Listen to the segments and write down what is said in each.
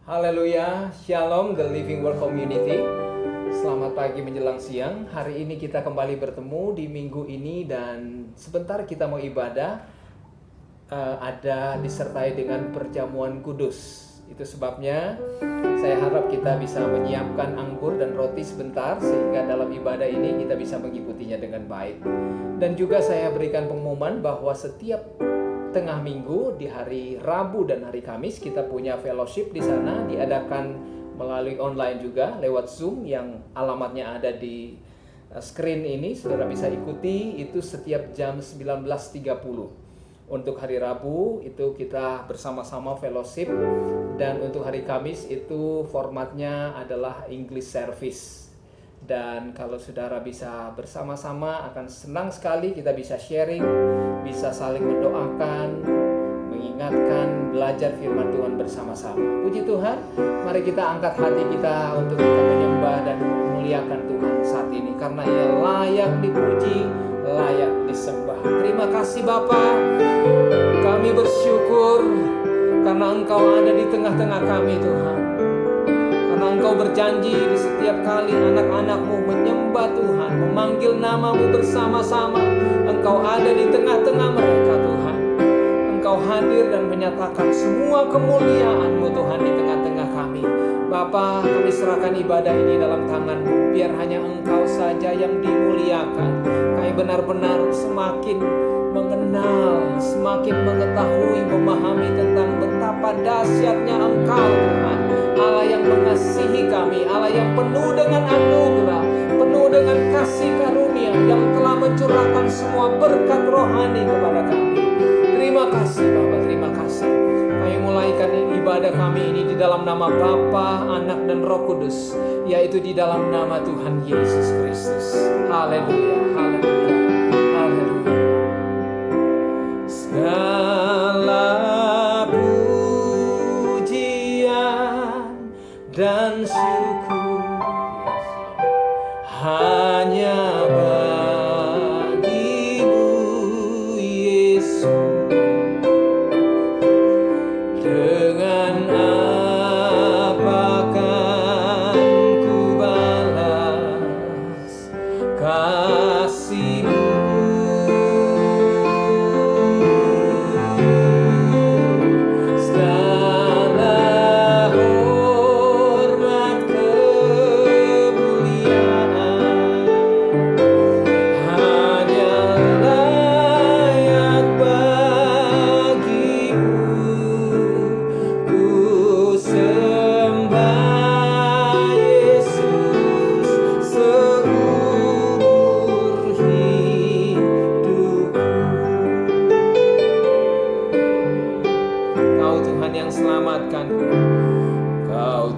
Haleluya, Shalom The Living Word Community. Selamat pagi menjelang siang. Hari ini kita kembali bertemu di minggu ini dan sebentar kita mau ibadah. Ada disertai dengan perjamuan kudus. Itu sebabnya saya harap kita bisa menyiapkan anggur dan roti sebentar sehingga dalam ibadah ini kita bisa mengikutinya dengan baik. Dan juga saya berikan pengumuman bahwa setiap tengah minggu di hari Rabu dan hari Kamis kita punya fellowship di sana, diadakan melalui online juga lewat Zoom yang alamatnya ada di screen ini. Saudara bisa ikuti itu setiap jam 19.30. Untuk hari Rabu itu kita bersama-sama fellowship, dan untuk hari Kamis itu formatnya adalah English service. Dan kalau saudara bisa bersama-sama akan senang sekali, kita bisa sharing, bisa saling mendoakan, mengingatkan, belajar firman Tuhan bersama-sama. Puji Tuhan, mari kita angkat hati kita untuk kita menyembah dan memuliakan Tuhan saat ini, karena Ia layak dipuji, layak disembah. Terima kasih Bapa, kami bersyukur karena Engkau ada di tengah-tengah kami Tuhan. Karena Engkau berjanji di setiap kali anak-anak-Mu menyembah Tuhan, memanggil nama-Mu bersama-sama, Engkau ada di tengah-tengah mereka Tuhan. Engkau hadir dan menyatakan semua kemuliaan-Mu Tuhan di tengah-tengah kami. Bapa, kami serahkan ibadah ini dalam tangan-Mu, biar hanya Engkau saja yang dimuliakan. Kami benar-benar semakin mengenal, semakin mengetahui, memahami tentang betapa dahsyatnya Engkau Tuhan, Allah yang mengasihi kami, Allah yang penuh dengan anugerah, penuh dengan kasih karunia, yang telah mencurahkan semua berkat rohani kepada kami. Terima kasih Bapa, terima kasih. Kami mulaikan ibadah kami ini di dalam nama Bapa, Anak dan Roh Kudus, yaitu di dalam nama Tuhan Yesus Kristus. Haleluya, haleluya, haleluya. Segala pujian dan syukur hanya bagi-Mu Yesus. Dengan apa kan ku balas kasih-Mu? Kau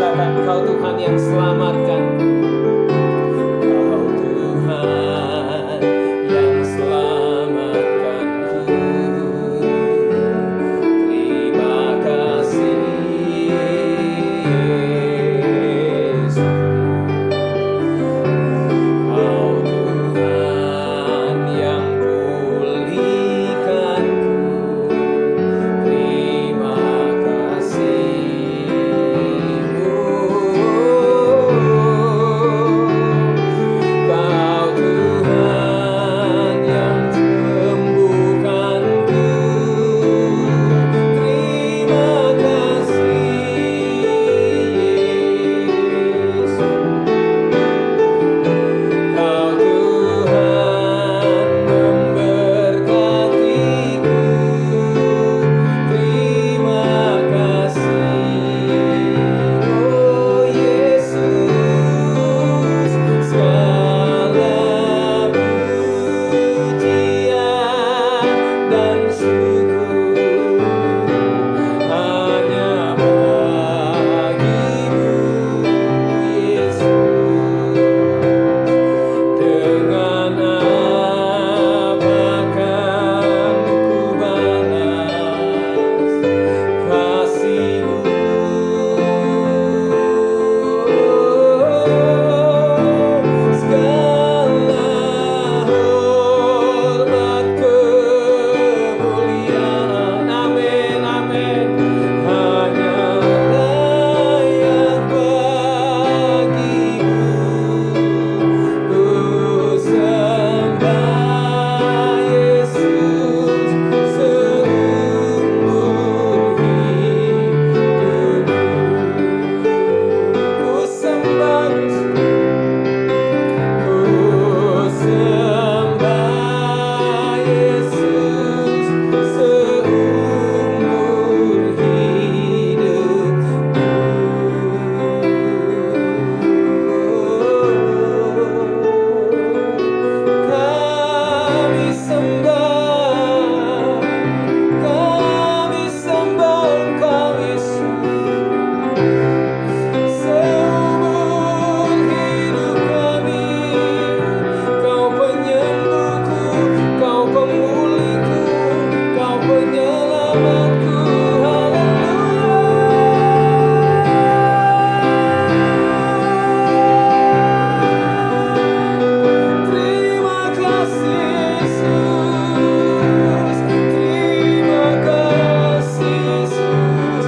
katakan, Kau Tuhan yang selamatkan. Kau Tuhan yang selamatkanku. Terima kasih Yesus. Kau Tuhan yang pulihkanku. Terima kasih. Kau Tuhan yang sembuhkanku. Terima kasih Yesus. Kau Tuhan memberkatiku. Terima kasih. Oh Yesus, segala pujian dan syukur hanya bagimu Yesus. Dengan apakan ku balas kasih-Mu? Segala hormat kemuliaan, amin, amin, hanya layak bagimu. Ku sembah Yesus seumur hidupku. Ku sembah Yesus seumur hidupku. Kami sembah Engkau Yesus, seumur hidup kami. Kau penyembuhku, Kau pemulihku, Kau penyelamatku. Terima kasih Yesus, terima kasih Yesus.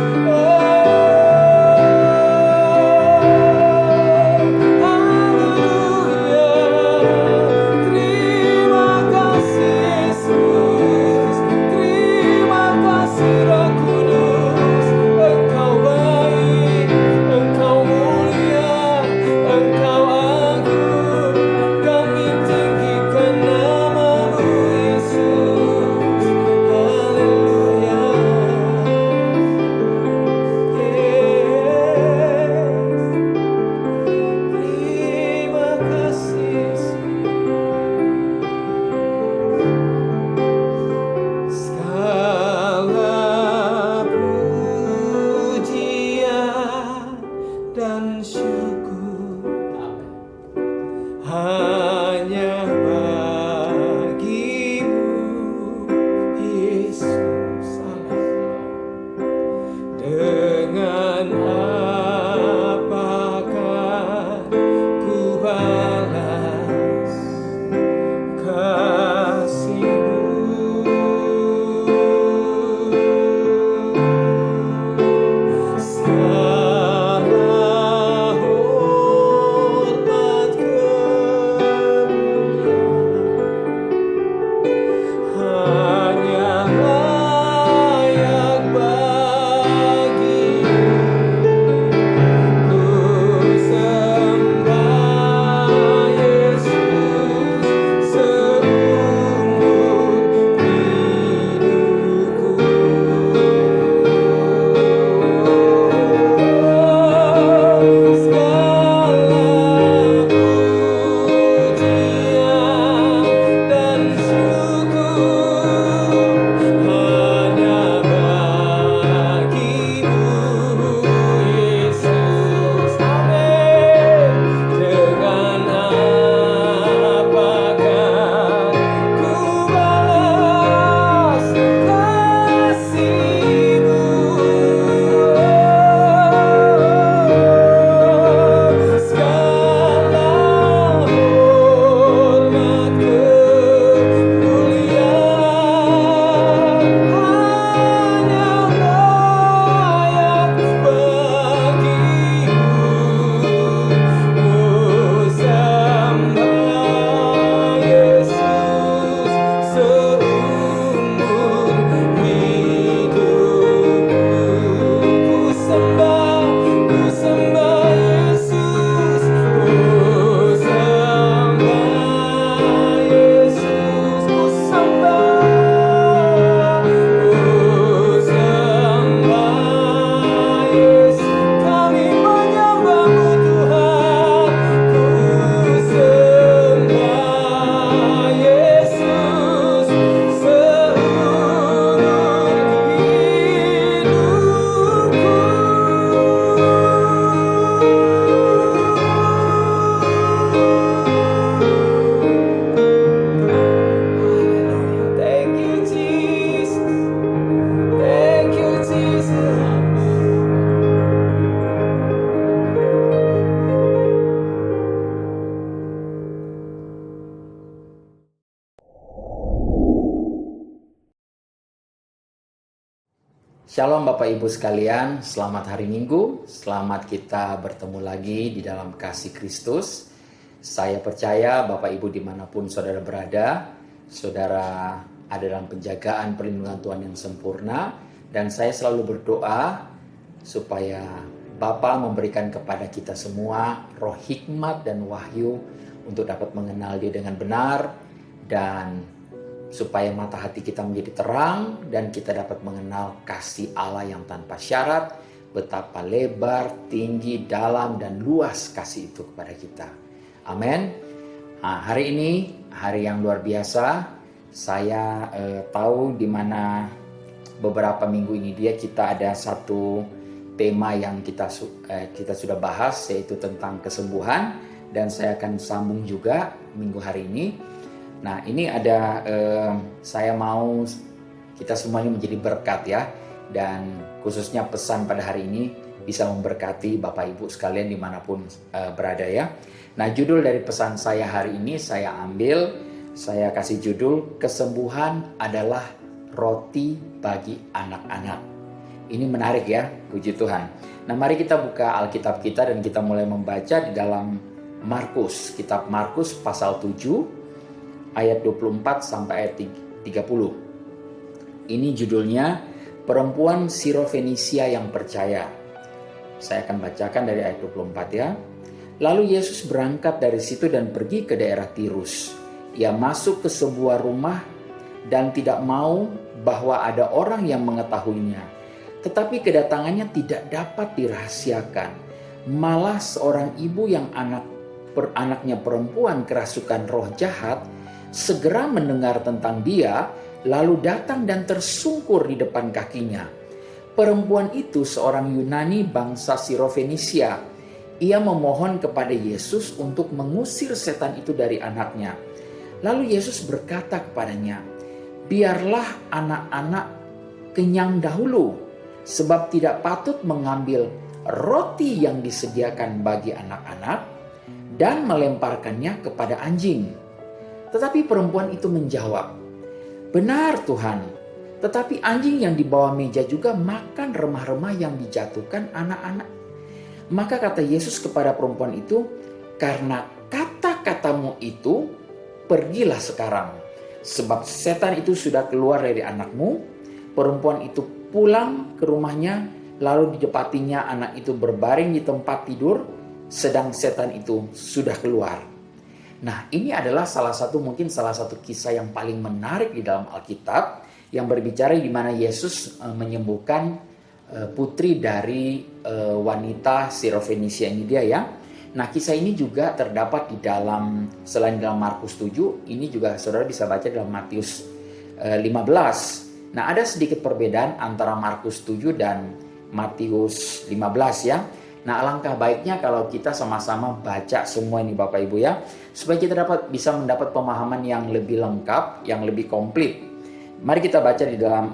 Haleluya. Terima kasih Yesus, terima kasih Roh Kudus. Engkau baik, Engkau mulia, Engkau agung. Kami tinggikan nama-Mu Yesus. Haleluya. Terima kasih Yesus. Segala pujian dan syukur hanya bagimu Yesus. Dengan apakan ku balas kasih-Mu? Segala hormat Shalom Bapak Ibu sekalian, selamat hari Minggu, selamat kita bertemu lagi di dalam kasih Kristus. Saya percaya Bapak Ibu dimanapun saudara berada, saudara ada dalam penjagaan perlindungan Tuhan yang sempurna. Dan saya selalu berdoa supaya Bapa memberikan kepada kita semua roh hikmat dan wahyu untuk dapat mengenal Dia dengan benar, dan supaya mata hati kita menjadi terang dan kita dapat mengenal kasih Allah yang tanpa syarat, betapa lebar, tinggi, dalam, dan luas kasih itu kepada kita. Amin. Nah, hari ini hari yang luar biasa. Saya tahu di mana beberapa minggu ini kita ada satu tema yang kita sudah bahas, yaitu tentang kesembuhan, dan saya akan sambung juga minggu hari ini. Nah, ini ada saya mau kita semuanya menjadi berkat ya, dan khususnya pesan pada hari ini bisa memberkati Bapak Ibu sekalian dimanapun berada ya. Nah, judul dari pesan saya hari ini saya kasih judul kesembuhan adalah roti bagi anak-anak. Ini menarik ya, puji Tuhan. Nah, mari kita buka Alkitab kita dan kita mulai membaca di dalam Markus, kitab Markus pasal 7 ayat 24 sampai ayat 30. Ini judulnya Perempuan Sirofenisia yang Percaya. Saya akan bacakan dari ayat 24 ya. Lalu Yesus berangkat dari situ dan pergi ke daerah Tirus. Ia masuk ke sebuah rumah dan tidak mau bahwa ada orang yang mengetahuinya. Tetapi kedatangannya tidak dapat dirahasiakan. Malah seorang ibu yang anaknya perempuan kerasukan roh jahat segera mendengar tentang dia, lalu datang dan tersungkur di depan kakinya. Perempuan itu seorang Yunani bangsa Sirofenisia. Ia memohon kepada Yesus untuk mengusir setan itu dari anaknya. Lalu Yesus berkata kepadanya, "Biarlah anak-anak kenyang dahulu, sebab tidak patut mengambil roti yang disediakan bagi anak-anak dan melemparkannya kepada anjing." Tetapi perempuan itu menjawab, "Benar Tuhan, tetapi anjing yang di bawah meja juga makan remah-remah yang dijatuhkan anak-anak." Maka kata Yesus kepada perempuan itu, "Karena kata-katamu itu, pergilah sekarang, sebab setan itu sudah keluar dari anakmu." Perempuan itu pulang ke rumahnya, lalu didapatinya anak itu berbaring di tempat tidur, sedang setan itu sudah keluar. Nah, ini adalah salah satu kisah yang paling menarik di dalam Alkitab yang berbicara di mana Yesus menyembuhkan putri dari wanita Sirofenisia ini dia ya. Nah, kisah ini juga terdapat di dalam, selain dalam Markus 7, ini juga saudara bisa baca dalam Matius 15. Nah, ada sedikit perbedaan antara Markus 7 dan Matius 15 ya. Nah, alangkah baiknya kalau kita sama-sama baca semua ini Bapak Ibu ya, supaya kita bisa mendapat pemahaman yang lebih lengkap, yang lebih komplit. Mari kita baca di dalam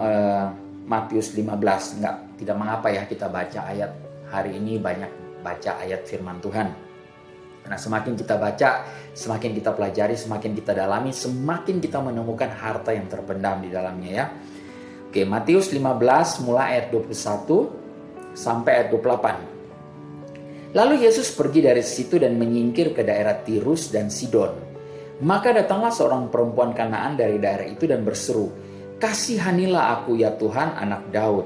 Matius 15. Tidak mengapa ya kita baca ayat hari ini, banyak baca ayat firman Tuhan. Nah, semakin kita baca, semakin kita pelajari, semakin kita dalami, semakin kita menemukan harta yang terpendam di dalamnya ya. Oke, Matius 15 mulai ayat 21 sampai ayat 28. Lalu Yesus pergi dari situ dan menyingkir ke daerah Tirus dan Sidon. Maka datanglah seorang perempuan Kanaan dari daerah itu dan berseru, "Kasihanilah aku ya Tuhan, anak Daud,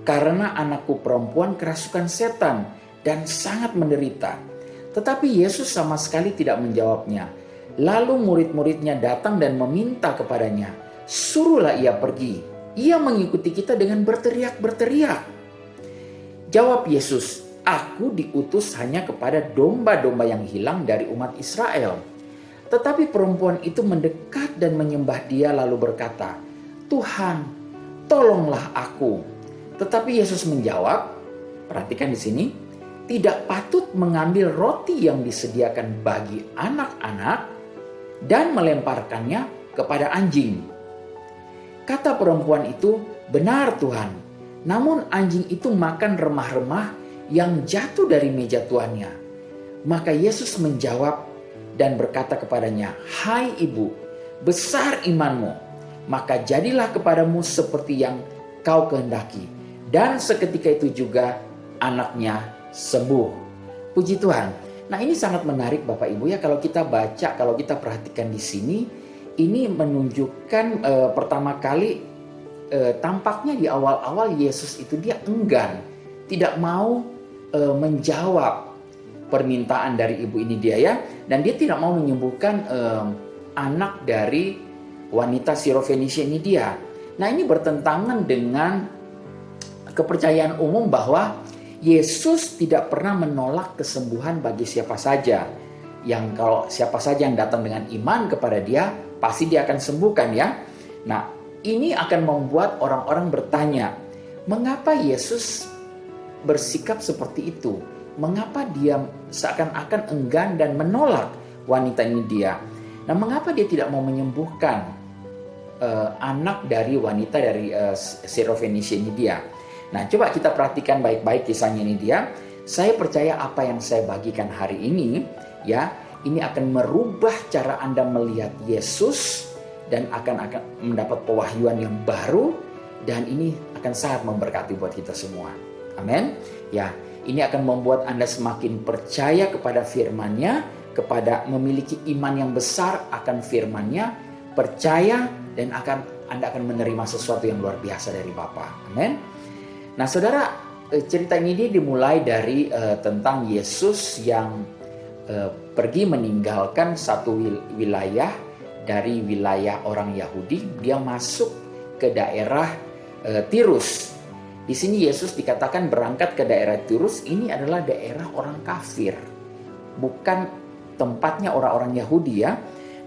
karena anakku perempuan kerasukan setan dan sangat menderita." Tetapi Yesus sama sekali tidak menjawabnya. Lalu murid-muridnya datang dan meminta kepadanya, "Suruhlah ia pergi. Ia mengikuti kita dengan berteriak-berteriak." Jawab Yesus, "Aku diutus hanya kepada domba-domba yang hilang dari umat Israel." Tetapi perempuan itu mendekat dan menyembah Dia lalu berkata, "Tuhan, tolonglah aku." Tetapi Yesus menjawab, perhatikan di sini, "Tidak patut mengambil roti yang disediakan bagi anak-anak dan melemparkannya kepada anjing." Kata perempuan itu, "Benar Tuhan, namun anjing itu makan remah-remah yang jatuh dari meja tuannya." Maka Yesus menjawab dan berkata kepadanya, "Hai ibu, besar imanmu, maka jadilah kepadamu seperti yang kau kehendaki." Dan seketika itu juga anaknya sembuh. Puji Tuhan. Nah, ini sangat menarik Bapak Ibu ya, kalau kita baca, kalau kita perhatikan di sini, ini menunjukkan pertama kali tampaknya di awal-awal Yesus itu dia enggan, tidak mau menjawab permintaan dari ibu ini dia ya, dan dia tidak mau menyembuhkan anak dari wanita Sirofenisia ini dia. Nah, ini bertentangan dengan kepercayaan umum bahwa Yesus tidak pernah menolak kesembuhan bagi siapa saja. Yang kalau siapa saja yang datang dengan iman kepada dia, pasti dia akan sembuhkan ya. Nah, ini akan membuat orang-orang bertanya, mengapa Yesus bersikap seperti itu? Mengapa dia seakan-akan enggan dan menolak wanita ini dia? Nah, mengapa dia tidak mau menyembuhkan anak dari wanita dari Sirofenisia ini dia? Nah, coba kita perhatikan baik-baik kisahnya ini dia. Saya percaya apa yang saya bagikan hari ini ya, ini akan merubah cara Anda melihat Yesus dan akan mendapat pewahyuan yang baru, dan ini akan sangat memberkati buat kita semua. Amin. Ya, ini akan membuat Anda semakin percaya kepada firman-Nya, kepada memiliki iman yang besar akan firman-Nya, percaya dan Anda akan menerima sesuatu yang luar biasa dari Bapa. Amin. Nah, saudara, cerita ini dia dimulai dari tentang Yesus yang pergi meninggalkan satu wilayah dari wilayah orang Yahudi. Dia masuk ke daerah Tirus. Di sini Yesus dikatakan berangkat ke daerah Tirus. Ini adalah daerah orang kafir, bukan tempatnya orang-orang Yahudi ya.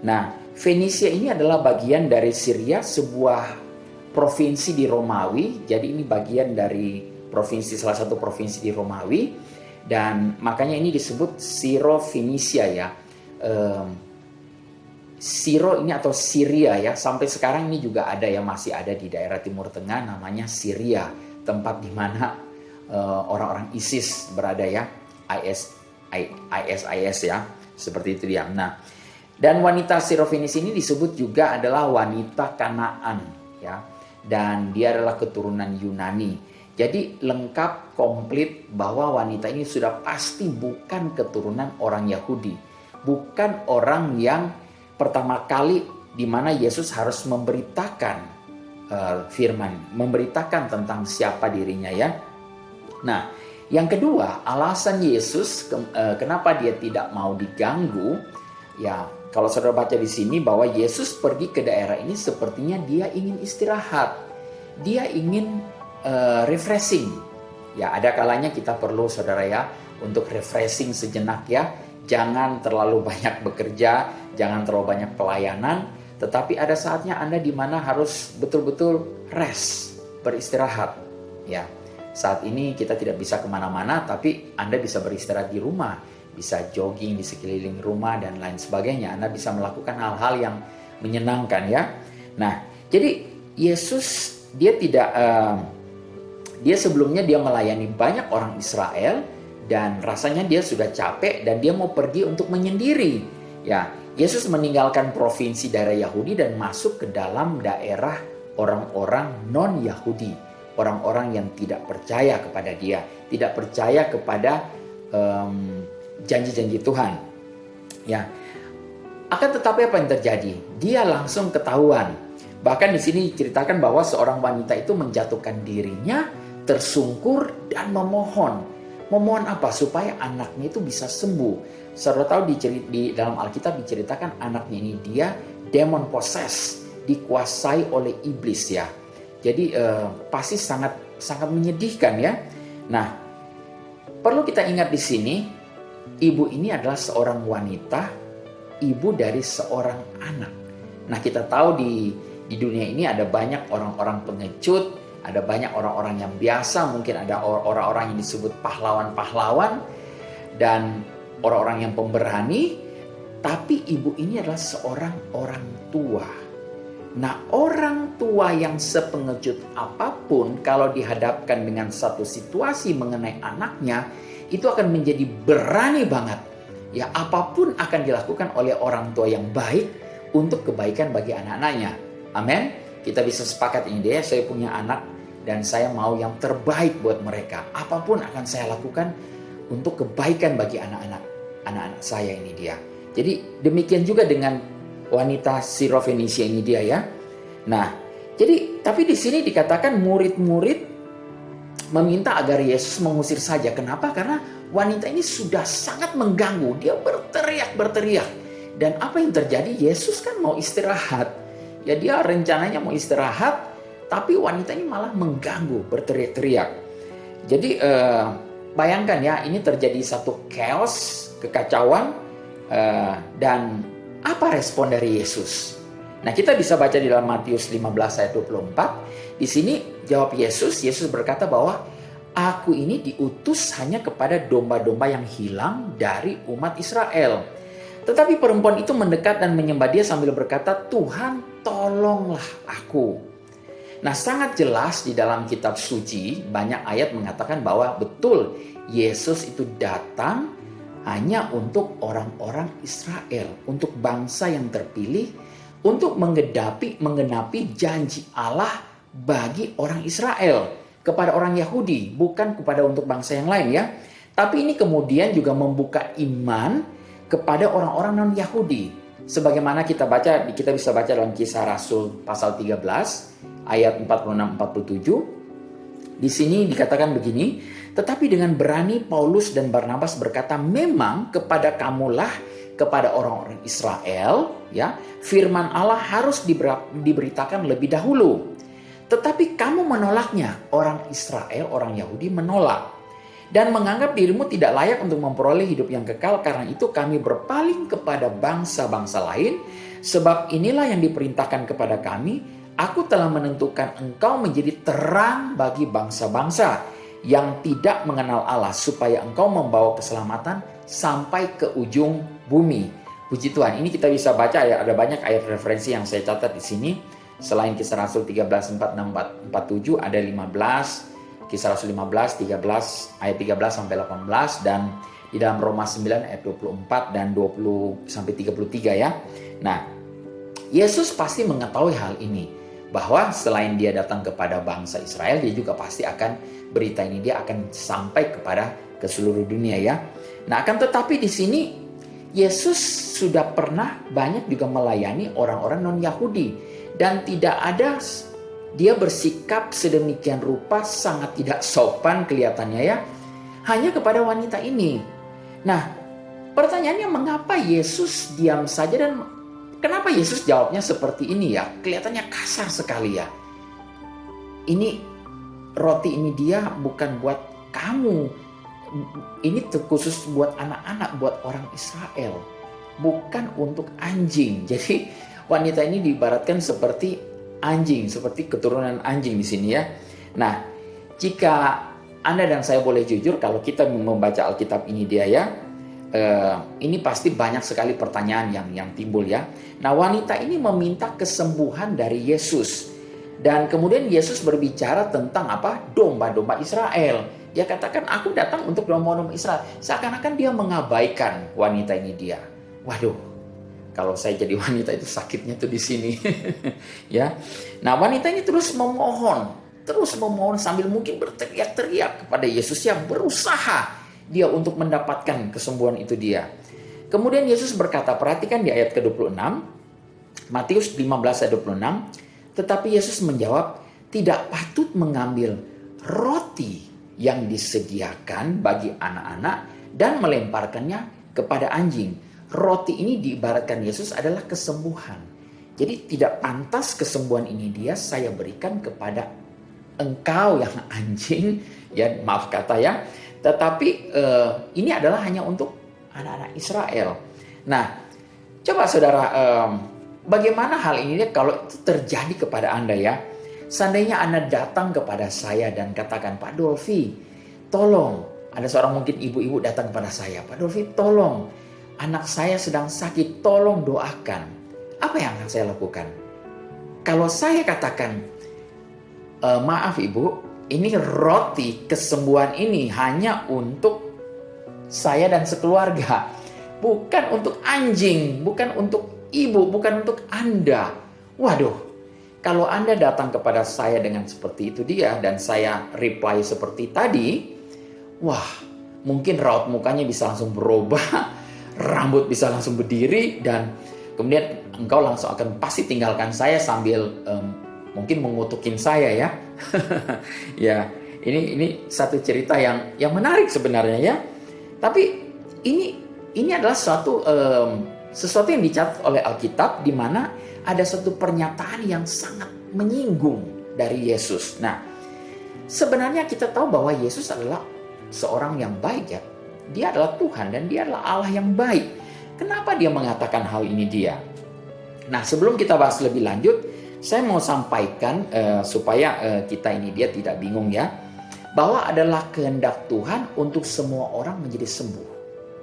Nah, Fenisia ini adalah bagian dari Syria, sebuah provinsi di Romawi. Jadi ini bagian dari salah satu provinsi di Romawi, dan makanya ini disebut Sirofenisia ya. Siro ini atau Syria ya, sampai sekarang ini juga ada ya, masih ada di daerah Timur Tengah namanya Syria, tempat di mana orang-orang ISIS berada ya, IS ya, seperti itu dia. Nah, dan wanita Sirofenisia ini disebut juga adalah wanita Kanaan ya, dan dia adalah keturunan Yunani. Jadi lengkap, komplit bahwa wanita ini sudah pasti bukan keturunan orang Yahudi, bukan orang yang pertama kali di mana Yesus harus memberitakan firman, memberitakan tentang siapa dirinya ya. Nah, yang kedua, alasan Yesus kenapa dia tidak mau diganggu ya. Kalau saudara baca di sini bahwa Yesus pergi ke daerah ini sepertinya dia ingin istirahat, dia ingin refreshing. Ya, ada kalanya kita perlu saudara ya untuk refreshing sejenak ya. Jangan terlalu banyak bekerja, jangan terlalu banyak pelayanan, tetapi ada saatnya Anda di mana harus betul-betul rest, beristirahat. Ya, saat ini kita tidak bisa kemana-mana, tapi Anda bisa beristirahat di rumah, bisa jogging di sekeliling rumah dan lain sebagainya. Anda bisa melakukan hal-hal yang menyenangkan ya. Nah, jadi Yesus dia tidak dia sebelumnya dia melayani banyak orang Israel dan rasanya dia sudah capek dan dia mau pergi untuk menyendiri. Ya, Yesus meninggalkan provinsi daerah Yahudi dan masuk ke dalam daerah orang-orang non-Yahudi, orang-orang yang tidak percaya kepada dia, tidak percaya kepada janji-janji Tuhan. Ya. Akan tetapi apa yang terjadi? Dia langsung ketahuan. Bahkan di sini diceritakan bahwa seorang wanita itu menjatuhkan dirinya, tersungkur dan memohon. Memohon apa? Supaya anaknya itu bisa sembuh. Saudara tahu di dalam Alkitab diceritakan anaknya ini dia demon possessed, dikuasai oleh iblis ya. Jadi pasti sangat menyedihkan ya. Nah, perlu kita ingat di sini, ibu ini adalah seorang wanita, ibu dari seorang anak. Nah, kita tahu di dunia ini ada banyak orang-orang pengecut, ada banyak orang-orang yang biasa, mungkin ada orang-orang yang disebut pahlawan-pahlawan dan orang-orang yang pemberani, tapi ibu ini adalah seorang orang tua. Nah, orang tua yang sepengecut apapun kalau dihadapkan dengan satu situasi mengenai anaknya, itu akan menjadi berani banget. Ya, apapun akan dilakukan oleh orang tua yang baik untuk kebaikan bagi anak-anaknya. Amin. Kita bisa sepakat ini deh, saya punya anak dan saya mau yang terbaik buat mereka. Apapun akan saya lakukan untuk kebaikan bagi anak-anak saya ini dia. Jadi demikian juga dengan wanita Sirofenisia ini dia ya. Nah, jadi tapi di sini dikatakan murid-murid meminta agar Yesus mengusir saja. Kenapa? Karena wanita ini sudah sangat mengganggu. Dia berteriak. Dan apa yang terjadi? Yesus kan mau istirahat. Ya dia rencananya mau istirahat, tapi wanita ini malah mengganggu, berteriak-teriak. Jadi bayangkan ya, ini terjadi satu chaos, kekacauan, dan apa respon dari Yesus? Nah, kita bisa baca di dalam Matius 15 ayat 24. Di sini jawab Yesus berkata bahwa aku ini diutus hanya kepada domba-domba yang hilang dari umat Israel. Tetapi perempuan itu mendekat dan menyembah dia sambil berkata, Tuhan tolonglah aku. Nah, sangat jelas di dalam kitab suci banyak ayat mengatakan bahwa betul Yesus itu datang hanya untuk orang-orang Israel, untuk bangsa yang terpilih, untuk menggenapi janji Allah bagi orang Israel kepada orang Yahudi, bukan kepada untuk bangsa yang lain ya. Tapi ini kemudian juga membuka iman kepada orang-orang non-Yahudi. Sebagaimana kita bisa baca dalam Kisah Rasul pasal 13 ayat 46-47. Di sini dikatakan begini, tetapi dengan berani Paulus dan Barnabas berkata, memang kepada kamulah, kepada orang-orang Israel, ya, firman Allah harus diberitakan lebih dahulu. Tetapi kamu menolaknya. Orang Israel, orang Yahudi menolak dan menganggap dirimu tidak layak untuk memperoleh hidup yang kekal. Karena itu kami berpaling kepada bangsa-bangsa lain. Sebab inilah yang diperintahkan kepada kami. Aku telah menentukan engkau menjadi terang bagi bangsa-bangsa yang tidak mengenal Allah, supaya engkau membawa keselamatan sampai ke ujung bumi. Puji Tuhan, ini kita bisa baca ya, ada banyak ayat referensi yang saya catat di sini. Selain Kisah Rasul 13, 4, 6, 4, 7, ada 15, Kisah Rasul 15, 13, ayat 13 sampai 18, dan di dalam Roma 9 ayat 24 dan 20 sampai 33 ya. Nah, Yesus pasti mengetahui hal ini, bahwa selain dia datang kepada bangsa Israel, dia juga pasti akan, berita ini dia akan sampai ke seluruh dunia ya. Nah, akan tetapi di sini Yesus sudah pernah banyak juga melayani orang-orang non-Yahudi, dan tidak ada dia bersikap sedemikian rupa sangat tidak sopan kelihatannya ya, hanya kepada wanita ini. Nah, pertanyaannya mengapa Yesus diam saja, dan kenapa Yesus jawabnya seperti ini ya? Kelihatannya kasar sekali ya. Ini roti ini dia bukan buat kamu. Ini khusus buat anak-anak, buat orang Israel. Bukan untuk anjing. Jadi wanita ini diibaratkan seperti anjing, seperti keturunan anjing di sini ya. Nah, jika Anda dan saya boleh jujur, kalau kita membaca Alkitab ini dia ya, ini pasti banyak sekali pertanyaan yang timbul ya. Nah, wanita ini meminta kesembuhan dari Yesus. Dan kemudian Yesus berbicara tentang apa? Domba-domba Israel. Dia katakan, aku datang untuk domba-domba Israel. Seakan-akan dia mengabaikan wanita ini dia. Waduh, kalau saya jadi wanita itu sakitnya tuh di sini. Ya. Nah, wanita ini terus memohon sambil mungkin berteriak-teriak kepada Yesus yang berusaha dia untuk mendapatkan kesembuhan itu dia. Kemudian Yesus berkata, perhatikan di ayat ke-26, Matius 15 ayat 26, tetapi Yesus menjawab, tidak patut mengambil roti yang disediakan bagi anak-anak dan melemparkannya kepada anjing. Roti ini diibaratkan Yesus adalah kesembuhan. Jadi tidak pantas kesembuhan ini dia saya berikan kepada engkau yang anjing, ya maaf kata ya. Tetapi ini adalah hanya untuk anak-anak Israel. Nah, coba saudara, bagaimana hal ini kalau itu terjadi kepada Anda ya? Seandainya Anda datang kepada saya dan katakan, Pak Dolfi, tolong. Ada seorang mungkin ibu-ibu datang kepada saya, Pak Dolfi, tolong. Anak saya sedang sakit, tolong doakan. Apa yang akan saya lakukan? Kalau saya katakan, maaf ibu, ini roti kesembuhan ini hanya untuk saya dan sekeluarga. Bukan untuk anjing, bukan untuk ibu, bukan untuk Anda. Waduh, Kalau Anda datang kepada saya dengan seperti itu dia, dan saya reply seperti tadi, wah, mungkin raut mukanya bisa langsung berubah, rambut bisa langsung berdiri, dan kemudian engkau langsung akan pasti tinggalkan saya sambil mungkin mengutukin saya ya. Ya, ini satu cerita yang menarik sebenarnya ya. Tapi ini adalah sesuatu yang dicatat oleh Alkitab, di mana ada satu pernyataan yang sangat menyinggung dari Yesus. Nah, sebenarnya kita tahu bahwa Yesus adalah seorang yang baik ya. Dia adalah Tuhan dan dia adalah Allah yang baik. Kenapa dia mengatakan hal ini dia? Nah, sebelum kita bahas lebih lanjut, saya mau sampaikan supaya kita ini dia tidak bingung ya, bahwa adalah kehendak Tuhan untuk semua orang menjadi sembuh.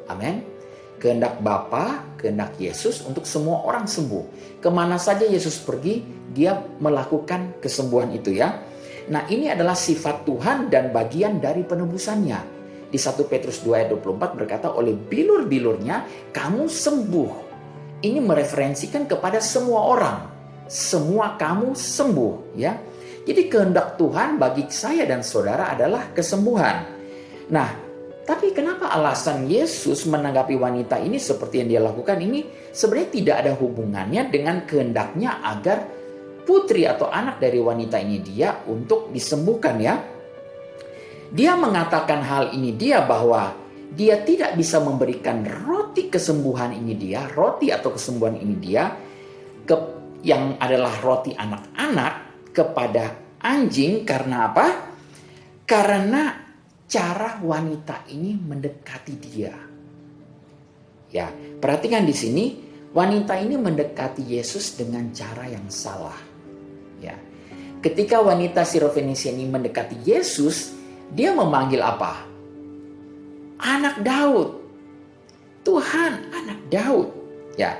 Amin. Kehendak Bapa, kehendak Yesus untuk semua orang sembuh. Kemana saja Yesus pergi, dia melakukan kesembuhan itu ya. Nah, ini adalah sifat Tuhan dan bagian dari penebusannya. Di 1 Petrus 2 ayat 24 berkata, oleh bilur-bilurnya kamu sembuh. Ini mereferensikan kepada semua orang. Semua kamu sembuh ya. Jadi kehendak Tuhan bagi saya dan saudara adalah kesembuhan. Nah, tapi kenapa alasan Yesus menanggapi wanita ini seperti yang dia lakukan ini sebenarnya tidak ada hubungannya dengan kehendaknya agar putri atau anak dari wanita ini dia untuk disembuhkan ya. Dia mengatakan hal ini dia bahwa dia tidak bisa memberikan roti kesembuhan ini dia, roti atau kesembuhan ini dia yang adalah roti anak-anak kepada anjing. Karena apa? Karena cara wanita ini mendekati dia. Ya, perhatikan di sini, wanita ini mendekati Yesus dengan cara yang salah. Ya. Ketika wanita Sirofenisia ini mendekati Yesus, dia memanggil apa? Anak Daud. Tuhan, anak Daud. Ya.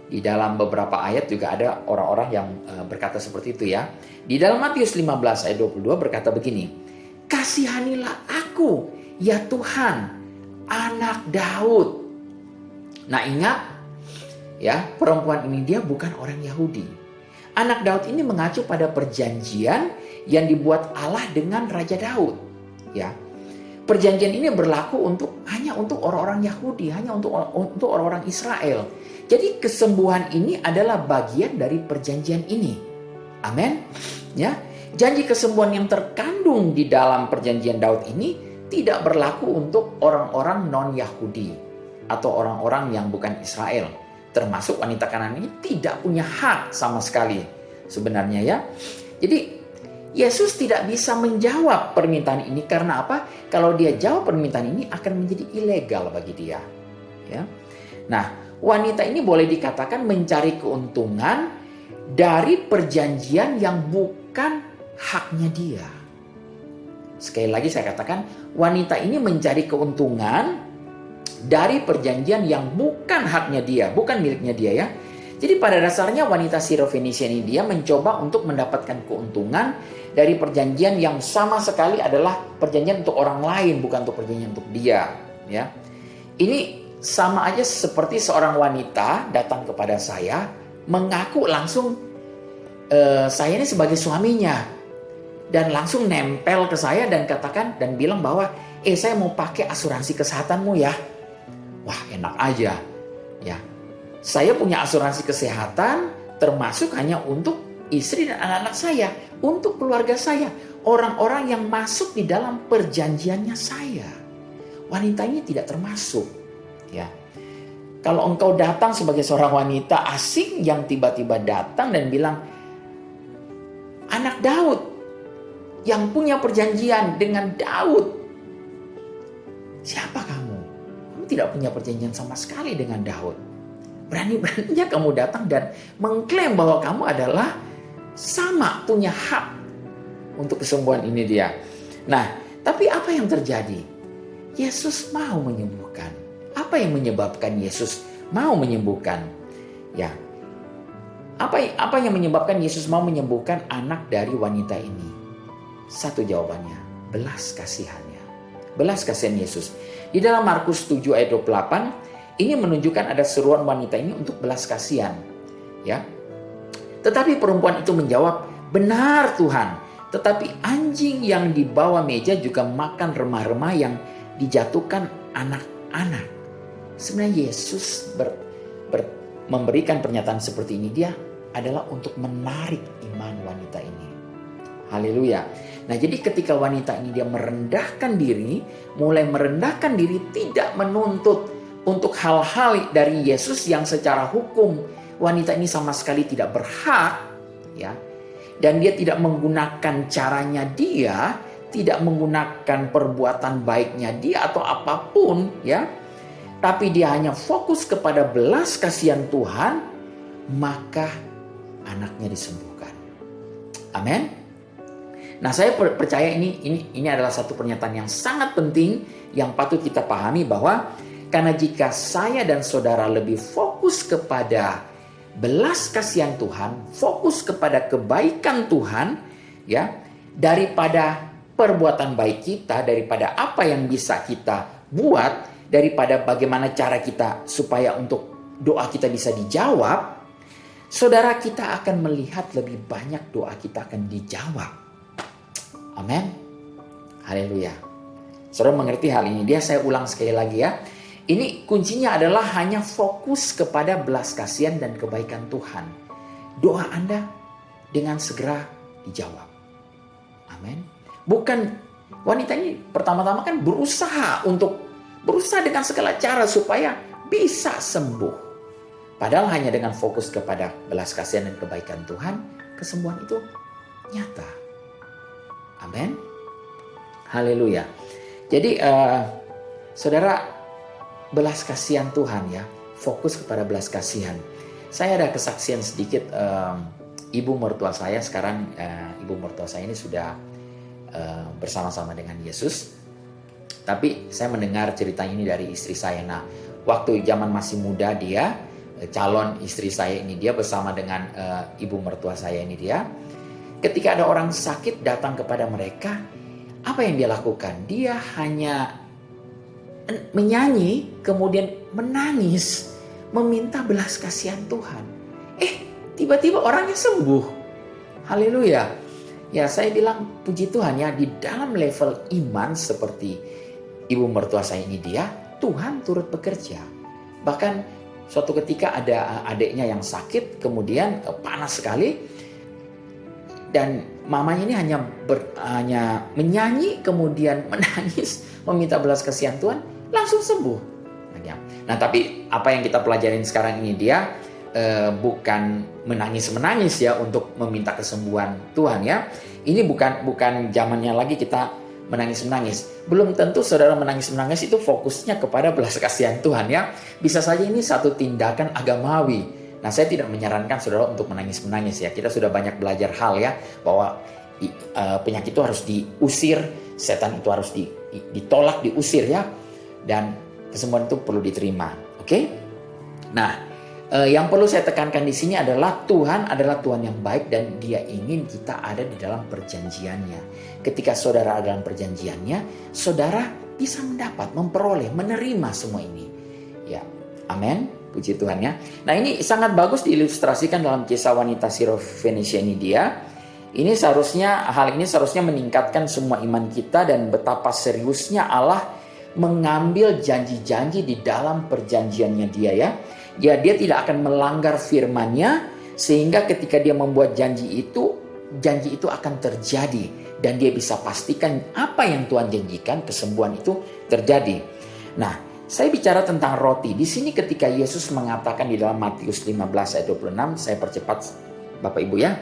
Di dalam beberapa ayat juga ada orang-orang yang berkata seperti itu ya. Di dalam Matius 15 ayat 22 berkata begini, kasihanilah aku, ya Tuhan, anak Daud. Nah ingat, ya perempuan ini dia bukan orang Yahudi. Anak Daud ini mengacu pada perjanjian yang dibuat Allah dengan Raja Daud. Ya, perjanjian ini berlaku hanya untuk orang-orang Yahudi, hanya untuk orang-orang Israel. Jadi kesembuhan ini adalah bagian dari perjanjian ini. Amin. Ya. Janji kesembuhan yang terkandung di dalam perjanjian Daud ini tidak berlaku untuk orang-orang non-Yahudi atau orang-orang yang bukan Israel. Termasuk wanita Kanaan ini tidak punya hak sama sekali sebenarnya ya. Jadi Yesus tidak bisa menjawab permintaan ini karena apa? Kalau dia jawab permintaan ini akan menjadi ilegal bagi dia. Ya. Nah, wanita ini boleh dikatakan mencari keuntungan dari perjanjian yang bukan haknya dia. Sekali lagi saya katakan, wanita ini mencari keuntungan dari perjanjian yang bukan haknya dia, bukan miliknya dia ya. Jadi pada dasarnya wanita Sirofenisia ini dia mencoba untuk mendapatkan keuntungan dari perjanjian yang sama sekali adalah perjanjian untuk orang lain, bukan untuk perjanjian untuk dia ya. Ini sama aja seperti seorang wanita datang kepada saya mengaku langsung saya ini sebagai suaminya, dan langsung nempel ke saya dan katakan dan bilang bahwa saya mau pakai asuransi kesehatanmu ya. Wah, enak aja ya. Saya punya asuransi kesehatan termasuk hanya untuk istri dan anak-anak saya, untuk keluarga saya, orang-orang yang masuk di dalam perjanjiannya saya. Wanita ini tidak termasuk ya. Kalau engkau datang sebagai seorang wanita asing yang tiba-tiba datang dan bilang, anak Daud yang punya perjanjian dengan Daud. Siapa kamu? Kamu tidak punya perjanjian sama sekali dengan Daud. Berani-beraninya kamu datang dan mengklaim bahwa kamu adalah sama punya hak untuk kesembuhan ini dia. Nah, tapi apa yang terjadi? Yesus mau menyembuhkan. Apa yang menyebabkan Yesus mau menyembuhkan? Ya. Apa yang menyebabkan Yesus mau menyembuhkan anak dari wanita ini? Satu jawabannya, belas kasihannya. Belas kasihan Yesus. Di dalam Markus 7 ayat 28, ini menunjukkan ada seruan wanita ini untuk belas kasihan. Ya. Tetapi perempuan itu menjawab, "Benar Tuhan, tetapi anjing yang di bawah meja juga makan remah-remah yang dijatuhkan anak-anak." Sebenarnya Yesus memberikan pernyataan seperti ini, dia adalah untuk menarik iman wanita ini. Haleluya. Nah, jadi ketika wanita ini dia merendahkan diri, mulai merendahkan diri, tidak menuntut untuk hal-hal dari Yesus yang secara hukum wanita ini sama sekali tidak berhak, ya. Dan dia tidak menggunakan caranya dia, tidak menggunakan perbuatan baiknya dia atau apapun, ya. Tapi dia hanya fokus kepada belas kasihan Tuhan, maka anaknya disembuhkan. Amin. Nah, saya percaya ini adalah satu pernyataan yang sangat penting yang patut kita pahami, bahwa karena jika saya dan saudara lebih fokus kepada belas kasihan Tuhan, fokus kepada kebaikan Tuhan, ya, daripada perbuatan baik kita, daripada apa yang bisa kita buat, daripada bagaimana cara kita supaya untuk doa kita bisa dijawab, saudara, kita akan melihat lebih banyak doa kita akan dijawab. Amin. Haleluya. Saudara mengerti hal ini? Saya ulang sekali lagi ya. Ini kuncinya adalah hanya fokus kepada belas kasihan dan kebaikan Tuhan. Doa Anda dengan segera dijawab. Amin. Bukan, wanita ini pertama-tama kan berusaha dengan segala cara supaya bisa sembuh. Padahal hanya dengan fokus kepada belas kasihan dan kebaikan Tuhan, kesembuhan itu nyata. Amin. Haleluya. Jadi saudara, belas kasihan Tuhan ya, fokus kepada belas kasihan. Saya ada kesaksian sedikit, ibu mertua saya sekarang, ibu mertua saya ini sudah bersama-sama dengan Yesus. Tapi saya mendengar cerita ini dari istri saya. Nah, waktu zaman masih muda dia, calon istri saya ini, dia bersama dengan ibu mertua saya ini dia. Ketika ada orang sakit datang kepada mereka, apa yang dia lakukan? Dia hanya menyanyi, kemudian menangis, meminta belas kasihan Tuhan. Tiba-tiba orangnya sembuh. Haleluya. Ya, saya bilang puji Tuhan ya, di dalam level iman seperti ibu mertua saya ini dia, Tuhan turut bekerja. Bahkan suatu ketika ada adiknya yang sakit, kemudian panas sekali, dan mamanya ini hanya menyanyi, kemudian menangis, meminta belas kasihan Tuhan, langsung sembuh. Nah, tapi apa yang kita pelajarin sekarang ini dia bukan menangis ya untuk meminta kesembuhan Tuhan ya. Ini bukan zamannya lagi kita menangis. Belum tentu saudara menangis itu fokusnya kepada belas kasihan Tuhan ya. Bisa saja ini satu tindakan agamawi. Nah, saya tidak menyarankan saudara untuk menangis ya. Kita sudah banyak belajar hal ya, bahwa penyakit itu harus diusir, setan itu harus ditolak, diusir ya, dan kesembuhan itu perlu diterima. Oke? Nah, yang perlu saya tekankan di sini adalah Tuhan adalah Tuhan yang baik dan Dia ingin kita ada di dalam perjanjiannya. Ketika saudara ada dalam perjanjiannya, saudara bisa mendapat, memperoleh, menerima semua ini. Ya, amin. Puji Tuhan ya. Nah, ini sangat bagus diilustrasikan dalam kisah wanita Sirofenisia ini dia. Hal ini seharusnya meningkatkan semua iman kita dan betapa seriusnya Allah mengambil janji-janji di dalam perjanjiannya dia ya. Dia tidak akan melanggar firman-Nya, sehingga ketika dia membuat janji itu akan terjadi. Dan dia bisa pastikan apa yang Tuhan janjikan, kesembuhan itu terjadi. Nah, saya bicara tentang roti. Di sini ketika Yesus mengatakan di dalam Matius 15 ayat 26, saya percepat Bapak Ibu ya.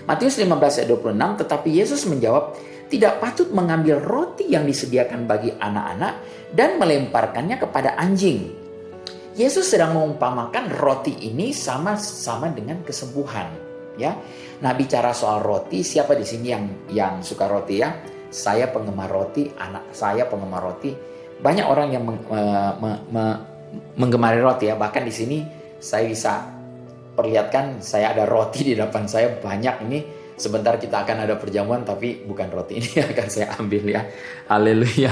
Matius 15 ayat 26, tetapi Yesus menjawab, "Tidak patut mengambil roti yang disediakan bagi anak-anak dan melemparkannya kepada anjing." Yesus sedang mengumpamakan roti ini sama dengan kesembuhan, ya. Nah, bicara soal roti, siapa di sini yang suka roti ya? Saya penggemar roti, anak saya penggemar roti. Banyak orang yang menggemari roti ya. Bahkan di sini saya bisa perlihatkan, saya ada roti di depan saya banyak ini. Sebentar kita akan ada perjamuan, tapi bukan roti ini akan saya ambil ya. Haleluya.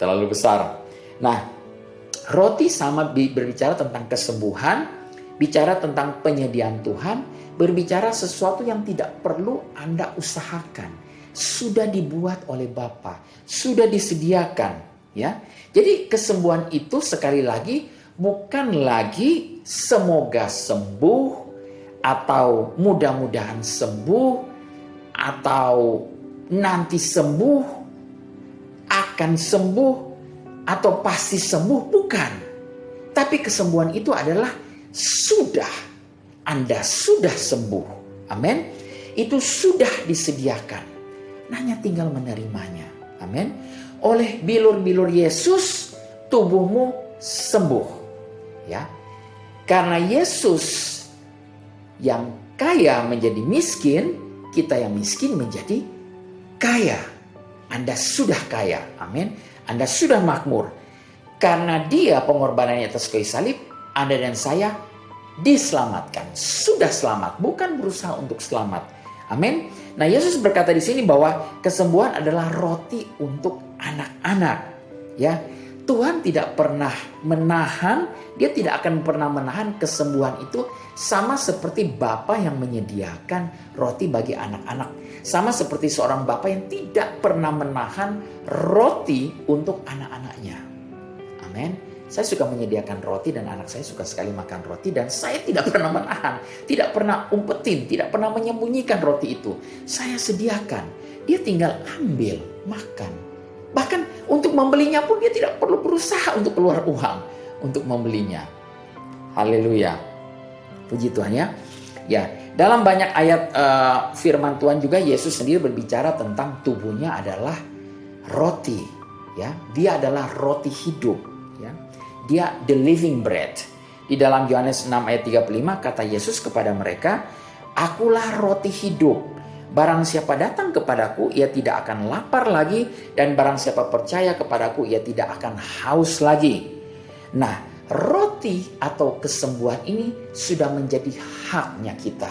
Terlalu besar. Nah, roti sama berbicara tentang kesembuhan, bicara tentang penyediaan Tuhan, berbicara sesuatu yang tidak perlu Anda usahakan. Sudah dibuat oleh Bapa, sudah disediakan, ya. Jadi kesembuhan itu sekali lagi bukan lagi semoga sembuh atau mudah-mudahan sembuh atau nanti sembuh, akan sembuh atau pasti sembuh, bukan. Tapi kesembuhan itu adalah sudah, Anda sudah sembuh. Amin. Itu sudah disediakan. Hanya tinggal menerimanya. Amin. Oleh bilur-bilur Yesus, tubuhmu sembuh. Ya. Karena Yesus yang kaya menjadi miskin, kita yang miskin menjadi kaya. Anda sudah kaya. Amin. Anda sudah makmur. Karena Dia pengorbanannya atas kayu salib, Anda dan saya diselamatkan. Sudah selamat, bukan berusaha untuk selamat. Amin. Nah, Yesus berkata di sini bahwa kesembuhan adalah roti untuk anak-anak. Ya, Tuhan tidak pernah menahan, Dia tidak akan pernah menahan kesembuhan itu, sama seperti Bapa yang menyediakan roti bagi anak-anak. Sama seperti seorang Bapa yang tidak pernah menahan roti untuk anak-anaknya. Amin. Saya suka menyediakan roti dan anak saya suka sekali makan roti, dan saya tidak pernah menahan, tidak pernah umpetin, tidak pernah menyembunyikan roti itu. Saya sediakan, dia tinggal ambil, makan. Bahkan untuk membelinya pun dia tidak perlu berusaha untuk keluar uang untuk membelinya. Haleluya. Puji Tuhan ya. Ya, dalam banyak ayat firman Tuhan juga Yesus sendiri berbicara tentang tubuhnya adalah roti, ya. Dia adalah roti hidup, ya. Dia the living bread. Di dalam Yohanes 6 ayat 35 kata Yesus kepada mereka, "Akulah roti hidup. Barang siapa datang kepadaku, ia tidak akan lapar lagi, dan barang siapa percaya kepadaku, ia tidak akan haus lagi." Nah, roti atau kesembuhan ini sudah menjadi haknya kita.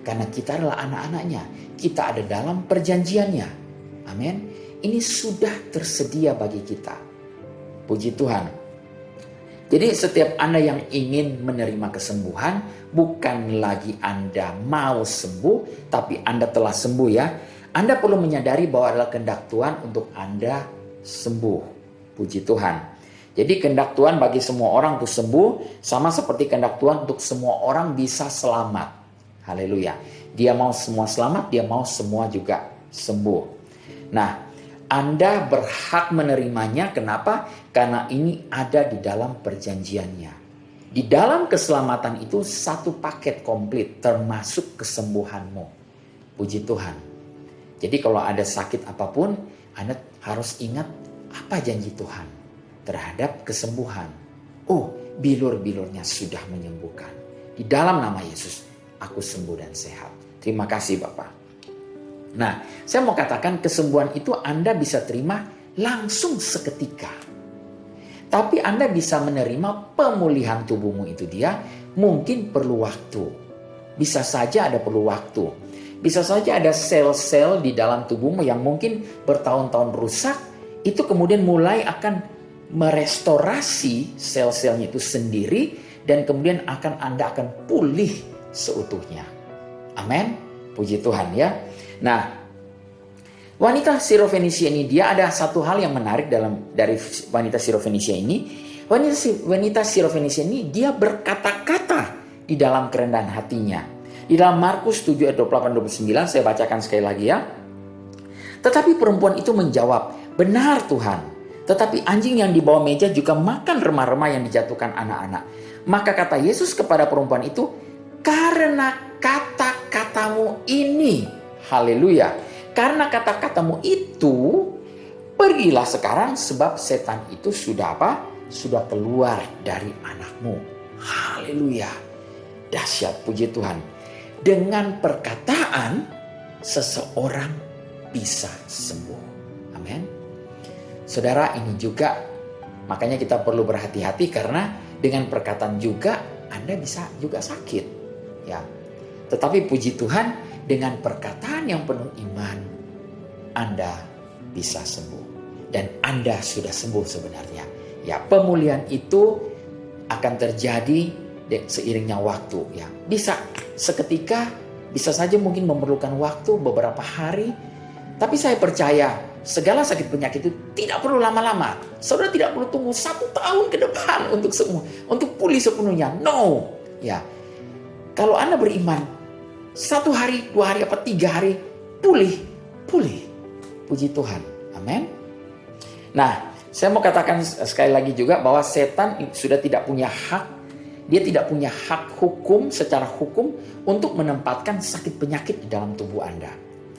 Karena kita adalah anak-anaknya. Kita ada dalam perjanjiannya. Amin. Ini sudah tersedia bagi kita. Puji Tuhan. Jadi setiap Anda yang ingin menerima kesembuhan, bukan lagi Anda mau sembuh, tapi Anda telah sembuh ya. Anda perlu menyadari bahwa adalah kehendak Tuhan untuk Anda sembuh. Puji Tuhan. Jadi kehendak Tuhan bagi semua orang untuk sembuh, sama seperti kehendak Tuhan untuk semua orang bisa selamat. Haleluya. Dia mau semua selamat, dia mau semua juga sembuh. Nah, Anda berhak menerimanya. Kenapa? Karena ini ada di dalam perjanjiannya. Di dalam keselamatan itu satu paket komplit, termasuk kesembuhanmu. Puji Tuhan. Jadi kalau ada sakit apapun, Anda harus ingat apa janji Tuhan terhadap kesembuhan. Oh, bilur-bilurnya sudah menyembuhkan. Di dalam nama Yesus, aku sembuh dan sehat. Terima kasih Bapak. Nah, saya mau katakan kesembuhan itu Anda bisa terima langsung seketika. Tapi Anda bisa menerima pemulihan tubuhmu itu dia mungkin perlu waktu. Bisa saja ada perlu waktu. Bisa saja ada sel-sel di dalam tubuhmu yang mungkin bertahun-tahun rusak. Itu kemudian mulai akan merestorasi sel-selnya itu sendiri. Dan kemudian Anda akan pulih seutuhnya. Amin. Puji Tuhan ya. Nah, wanita Sirofenisia ini, dia ada satu hal yang menarik dari wanita Sirofenisia ini. Wanita Sirofenisia ini dia berkata-kata di dalam kerendahan hatinya. Di dalam Markus 7 ayat 28-29 saya bacakan sekali lagi ya. Tetapi perempuan itu menjawab, "Benar Tuhan, tetapi anjing yang di bawah meja juga makan remah-remah yang dijatuhkan anak-anak." Maka kata Yesus kepada perempuan itu, "Karena kata-katamu ini," haleluya. Karena kata-katamu itu, pergilah sekarang sebab setan itu sudah apa? Sudah keluar dari anakmu. Haleluya. Dahsyat, puji Tuhan. Dengan perkataan seseorang bisa sembuh. Amin. Saudara, ini juga makanya kita perlu berhati-hati karena dengan perkataan juga Anda bisa juga sakit. Ya. Tetapi puji Tuhan, dengan perkataan yang penuh iman, Anda bisa sembuh. Dan Anda sudah sembuh sebenarnya. Ya, pemulihan itu akan terjadi seiringnya waktu ya. Bisa seketika, bisa saja mungkin memerlukan waktu beberapa hari. Tapi saya percaya segala sakit penyakit itu tidak perlu lama-lama. Saudara tidak perlu tunggu 1 tahun ke depan untuk pulih sepenuhnya. No, ya. Kalau Anda beriman, 1 hari, 2 hari, 3 hari pulih. Puji Tuhan, amin. Nah, saya mau katakan sekali lagi juga bahwa setan sudah tidak punya hak. Dia tidak punya hak hukum secara hukum untuk menempatkan sakit penyakit di dalam tubuh Anda.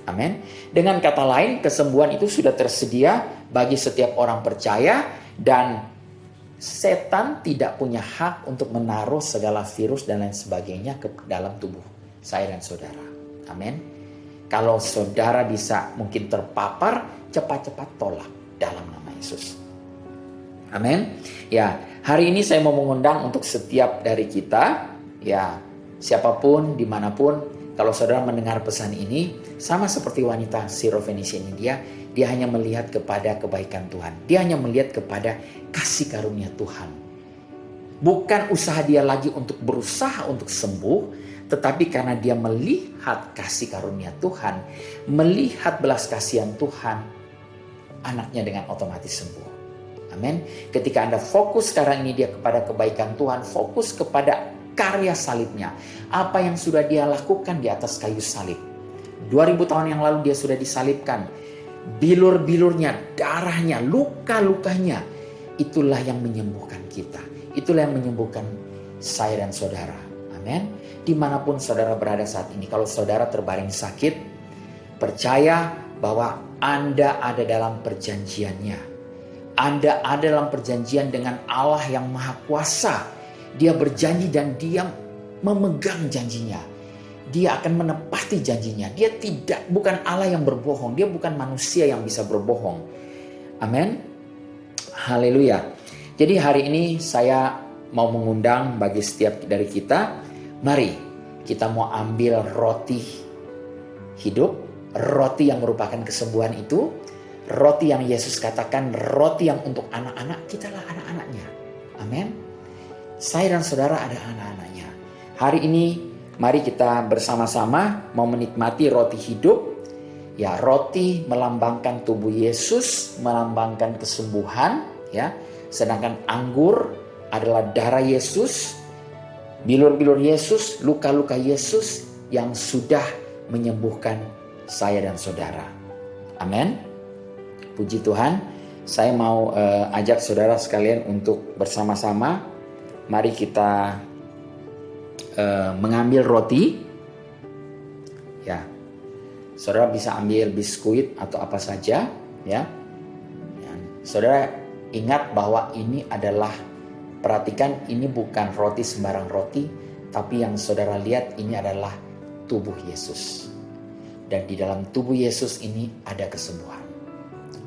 Amin. Dengan kata lain, kesembuhan itu sudah tersedia bagi setiap orang percaya, dan setan tidak punya hak untuk menaruh segala virus dan lain sebagainya ke dalam tubuh saya dan saudara. Amin. Kalau saudara bisa mungkin terpapar, cepat-cepat tolak dalam nama Yesus. Amin. Ya, hari ini saya mau mengundang untuk setiap dari kita, ya, siapapun, dimanapun, kalau saudara mendengar pesan ini, sama seperti wanita Sirofenisia ini, dia hanya melihat kepada kebaikan Tuhan. Dia hanya melihat kepada kasih karunia Tuhan. Bukan usaha dia lagi untuk berusaha untuk sembuh, tetapi karena dia melihat kasih karunia Tuhan, melihat belas kasihan Tuhan, anaknya dengan otomatis sembuh. Amin. Ketika Anda fokus sekarang ini dia kepada kebaikan Tuhan, fokus kepada karya salibnya, apa yang sudah dia lakukan di atas kayu salib. 2000 tahun yang lalu dia sudah disalibkan. Bilur-bilurnya, darahnya, luka-lukanya, itulah yang menyembuhkan kita. Itulah yang menyembuhkan saya dan saudara. Amin. Dimanapun saudara berada saat ini, kalau saudara terbaring sakit, percaya bahwa Anda ada dalam perjanjiannya. Anda ada dalam perjanjian dengan Allah yang Maha Kuasa. Dia berjanji dan dia memegang janjinya. Dia akan menepati janjinya. Dia bukan Allah yang berbohong. Dia bukan manusia yang bisa berbohong. Amin. Haleluya. Jadi hari ini saya mau mengundang bagi setiap dari kita, mari kita mau ambil roti hidup, roti yang merupakan kesembuhan itu, roti yang Yesus katakan roti yang untuk anak-anak, kitalah anak-anaknya. Amin. Saya dan saudara ada anak-anaknya. Hari ini mari kita bersama-sama mau menikmati roti hidup. Ya, roti melambangkan tubuh Yesus, melambangkan kesembuhan, ya. Sedangkan anggur adalah darah Yesus, bilur-bilur Yesus, luka-luka Yesus yang sudah menyembuhkan saya dan saudara. Amin. Puji Tuhan. Saya mau ajak saudara sekalian untuk bersama-sama, mari kita mengambil roti. Ya, saudara bisa ambil biskuit atau apa saja, ya. Saudara ingat bahwa ini adalah, perhatikan, ini bukan roti sembarang roti, tapi yang saudara lihat ini adalah tubuh Yesus. Dan di dalam tubuh Yesus ini ada kesembuhan.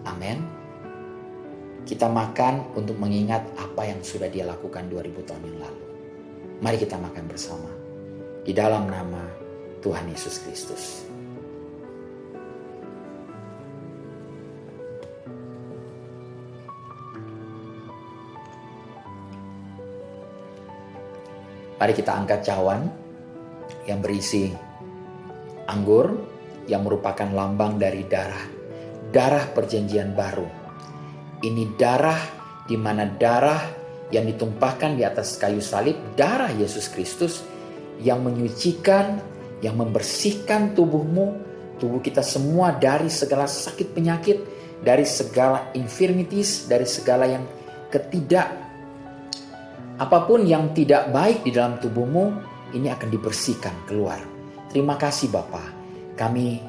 Amin. Kita makan untuk mengingat apa yang sudah dia lakukan 2000 tahun yang lalu. Mari kita makan bersama. Di dalam nama Tuhan Yesus Kristus. Mari kita angkat cawan yang berisi anggur yang merupakan lambang dari darah perjanjian baru. Ini darah di mana darah yang ditumpahkan di atas kayu salib, darah Yesus Kristus yang menyucikan, yang membersihkan tubuhmu, tubuh kita semua dari segala sakit penyakit, dari segala infirmities, dari segala yang apapun yang tidak baik di dalam tubuhmu, ini akan dibersihkan keluar. Terima kasih Bapa. Kami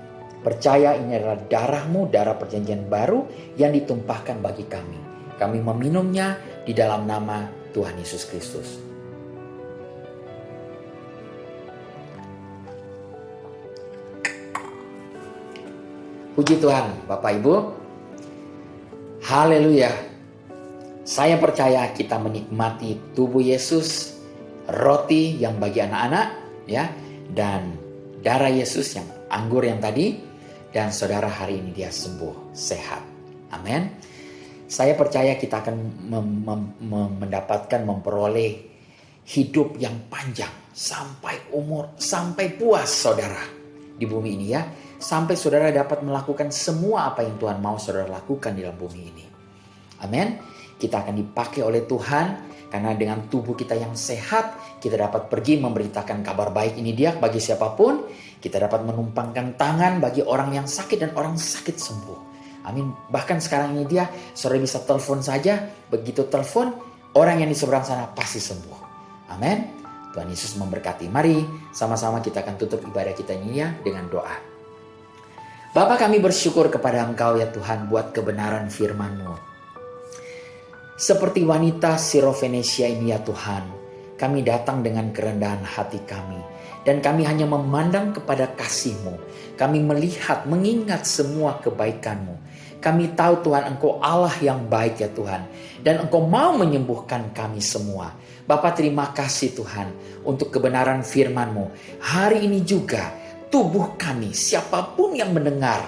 percaya ini adalah darah-Mu, darah perjanjian baru yang ditumpahkan bagi kami. Kami meminumnya di dalam nama Tuhan Yesus Kristus. Puji Tuhan, Bapak Ibu. Haleluya. Saya percaya kita menikmati tubuh Yesus, roti yang bagi anak-anak, ya, dan darah Yesus yang anggur yang tadi. Dan saudara hari ini dia sembuh, sehat. Amin. Saya percaya kita akan mendapatkan, memperoleh hidup yang panjang sampai puas saudara di bumi ini ya. Sampai saudara dapat melakukan semua apa yang Tuhan mau saudara lakukan di dalam bumi ini. Amin. Kita akan dipakai oleh Tuhan karena dengan tubuh kita yang sehat kita dapat pergi memberitakan kabar baik ini dia bagi siapapun. Kita dapat menumpangkan tangan bagi orang yang sakit dan orang sakit sembuh. Amin. Bahkan sekarang ini dia saudara bisa telepon saja. Begitu telepon orang yang di seberang sana pasti sembuh. Amin. Tuhan Yesus memberkati. Mari sama-sama kita akan tutup ibadah kita ini ya dengan doa. Bapa, kami bersyukur kepada Engkau ya Tuhan buat kebenaran firman-Mu. Seperti wanita Sirofenesia ini ya Tuhan, kami datang dengan kerendahan hati kami. Dan kami hanya memandang kepada kasih-Mu. Kami melihat, mengingat semua kebaikan-Mu. Kami tahu Tuhan Engkau Allah yang baik ya Tuhan. Dan Engkau mau menyembuhkan kami semua. Bapa, terima kasih Tuhan untuk kebenaran firman-Mu. Hari ini juga tubuh kami, siapapun yang mendengar,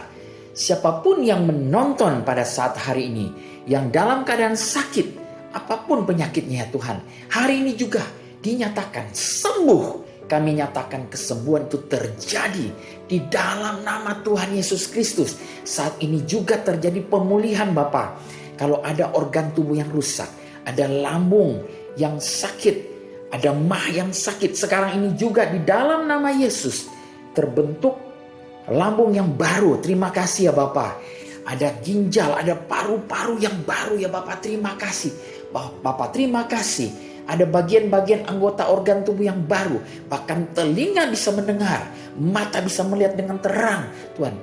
siapapun yang menonton pada saat hari ini, yang dalam keadaan sakit, apapun penyakitnya ya Tuhan, hari ini juga dinyatakan sembuh. Kami nyatakan kesembuhan itu terjadi di dalam nama Tuhan Yesus Kristus. Saat ini juga terjadi pemulihan Bapa. Kalau ada organ tubuh yang rusak, ada lambung yang sakit, ada mah yang sakit, sekarang ini juga di dalam nama Yesus terbentuk lambung yang baru. Terima kasih ya Bapak. Ada ginjal, ada paru-paru yang baru ya Bapak. Terima kasih Bapak. Terima kasih. Ada bagian-bagian anggota organ tubuh yang baru. Bahkan telinga bisa mendengar, mata bisa melihat dengan terang Tuhan.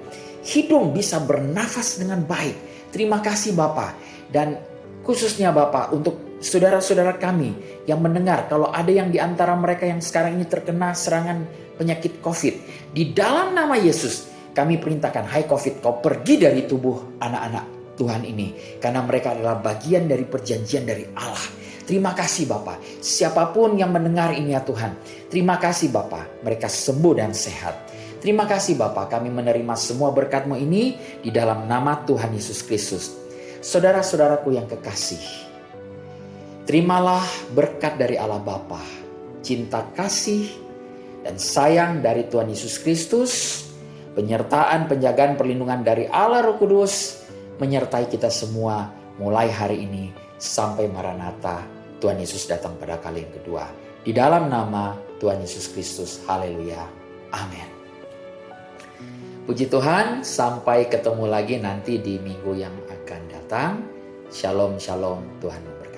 Hidung bisa bernafas dengan baik. Terima kasih Bapak. Dan khususnya Bapak untuk saudara-saudara kami yang mendengar, kalau ada yang di antara mereka yang sekarang ini terkena serangan penyakit COVID, di dalam nama Yesus kami perintahkan, hai COVID, kau pergi dari tubuh anak-anak Tuhan ini, karena mereka adalah bagian dari perjanjian dari Allah. Terima kasih Bapak. Siapapun yang mendengar ini ya Tuhan, terima kasih Bapak, mereka sembuh dan sehat. Terima kasih Bapak, kami menerima semua berkat-Mu ini di dalam nama Tuhan Yesus Kristus. Saudara-saudaraku yang kekasih, terimalah berkat dari Allah Bapa, cinta kasih dan sayang dari Tuhan Yesus Kristus, penyertaan, penjagaan, perlindungan dari Allah Roh Kudus menyertai kita semua mulai hari ini sampai Maranatha Tuhan Yesus datang pada kali yang kedua. Di dalam nama Tuhan Yesus Kristus. Haleluya. Amin. Puji Tuhan, sampai ketemu lagi nanti di minggu yang akan datang. Shalom, shalom, Tuhan memberkati.